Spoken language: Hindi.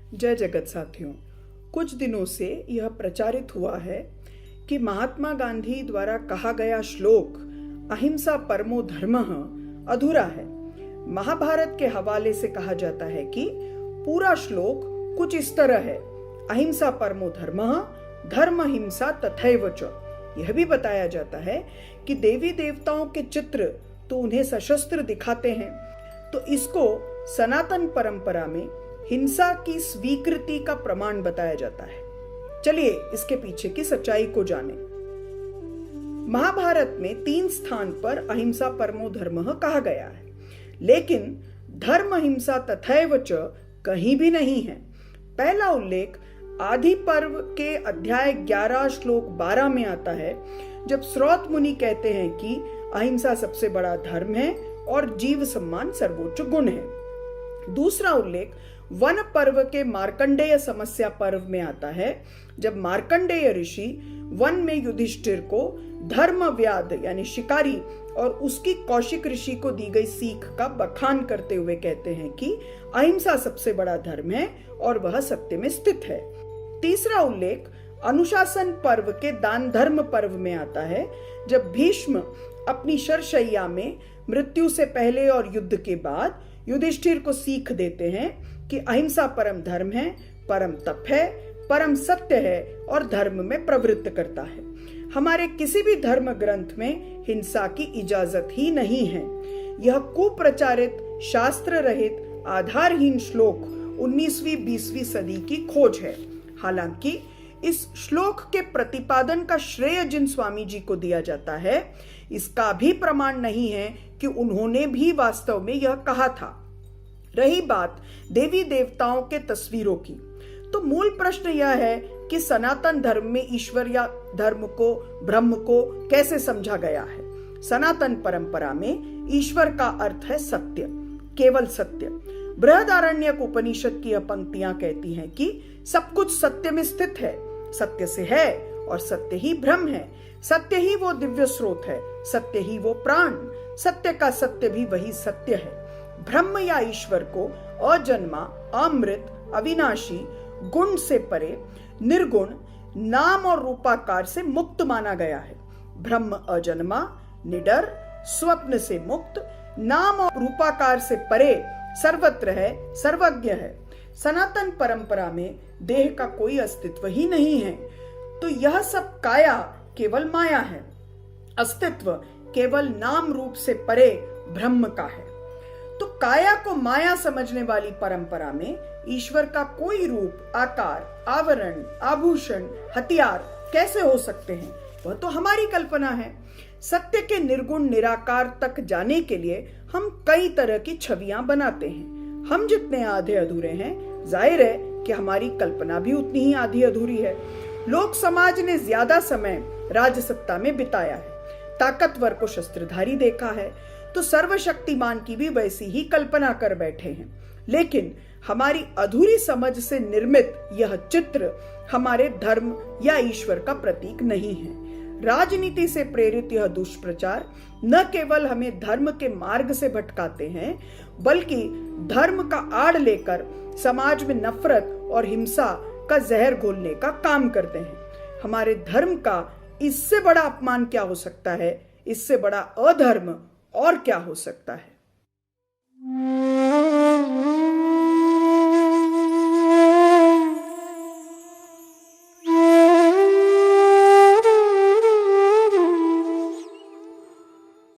जय जगत साथियों, कुछ दिनों से यह प्रचारित हुआ है कि महात्मा गांधी द्वारा कहा गया श्लोक अहिंसा परमो धर्मः अधूरा है। महाभारत के हवाले से कहा जाता है कि पूरा श्लोक कुछ इस तरह है, अहिंसा परमो धर्मः धर्म हिंसा तथैव च। यह भी बताया जाता है कि देवी देवताओं के चित्र तो उन्हें सशस्त्र दिखाते हैं, तो इसको सनातन परंपरा में हिंसा की स्वीकृति का प्रमाण बताया जाता है। चलिए इसके पीछे की सच्चाई को जानें। महाभारत में 3 स्थान पर अहिंसा परमो धर्मः कहा गया है, लेकिन धर्म हिंसा तथैव च कहीं भी नहीं है। पहला उल्लेख आदि पर्व के अध्याय 11 श्लोक 12 में आता है, जब स्रोत मुनि कहते हैं कि अहिंसा सबसे बड़ा धर्म है और जीव सम्मान सर्वोच्च गुण है। दूसरा उल्लेख वन पर्व के मार्कंडेय समस्या पर्व में आता है, जब मार्कंडेय ऋषि वन में युधिष्ठिर को धर्म व्याध यानी शिकारी और उसकी कौशिक ऋषि को दी गई सीख का बखान करते हुए कहते हैं कि अहिंसा सबसे बड़ा धर्म है और वह सत्य में स्थित है। तीसरा उल्लेख अनुशासन पर्व के दान धर्म पर्व में आता है, जब भीष्म अपनी शरशैया में मृत्यु से पहले और युद्ध के बाद युधिष्ठिर को सीख देते हैं कि अहिंसा परम धर्म है, परम तप है, परम सत्य है और धर्म में प्रवृत्त करता है। हमारे किसी भी धर्म ग्रंथ में हिंसा की इजाजत ही नहीं है। यह कुप्रचारित, शास्त्र रहित, आधारहीन श्लोक 19वीं 20वीं सदी की खोज है। हालांकि इस श्लोक के प्रतिपादन का श्रेय जिन स्वामी जी को दिया जाता है, इसका भी प्रमाण नहीं है कि उन्होंने भी वास्तव में यह कहा था। रही बात देवी देवताओं के तस्वीरों की, तो मूल प्रश्न यह है कि सनातन धर्म में ईश्वर या धर्म को, ब्रह्म को कैसे समझा गया है। सनातन परंपरा में ईश्वर का अर्थ है सत्य, केवल सत्य। बृहदारण्यक उपनिषद की यह पंक्तियां कहती हैं कि सब कुछ सत्य में स्थित है, सत्य से है और सत्य ही ब्रह्म है, सत्य ही वो दिव्य स्रोत है, सत्य ही वो प्राण, सत्य का सत्य भी वही सत्य है। ब्रह्म या ईश्वर को अजन्मा, अमृत, अविनाशी, गुण से परे, निर्गुण, नाम और रूपाकार से मुक्त माना गया है। ब्रह्म अजन्मा, निडर, स्वप्न से मुक्त, नाम और रूपाकार से परे, सर्वत्र है, सर्वज्ञ है। सनातन परंपरा में देह का कोई अस्तित्व ही नहीं है, तो यह सब काया केवल माया है। अस्तित्व केवल नाम रूप से परे ब्रह्म का है। तो काया को माया समझने वाली परंपरा में ईश्वर का कोई रूप, आकार, आवरण, आभूषण, हथियार कैसे हो सकते हैं? वह तो हमारी कल्पना है। सत्य के निर्गुण निराकार तक जाने के लिए हम कई तरह की छवियां बनाते हैं। हम जितने आधे अधूरे हैं, जाहिर है कि हमारी कल्पना भी उतनी ही आधी अधूरी है। लोक समाज ने ज्यादा समय राजसत्ता में बिताया है, ताकतवर को शस्त्रधारी देखा है, तो सर्वशक्तिमान की भी वैसी ही कल्पना कर बैठे हैं। लेकिन हमारी अधूरी समझ से निर्मित यह चित्र हमारे धर्म या ईश्वर का प्रतीक नहीं है। राजनीति से प्रेरित यह दुष्प्रचार न केवल हमें धर्म के मार्ग से भटकाते हैं, बल्कि धर्म का आड़ लेकर समाज में नफरत और हिंसा का जहर घोलने का काम करते हैं। हमारे धर्म का इससे बड़ा अपमान क्या हो सकता है? इससे बड़ा अधर्म और क्या हो सकता है?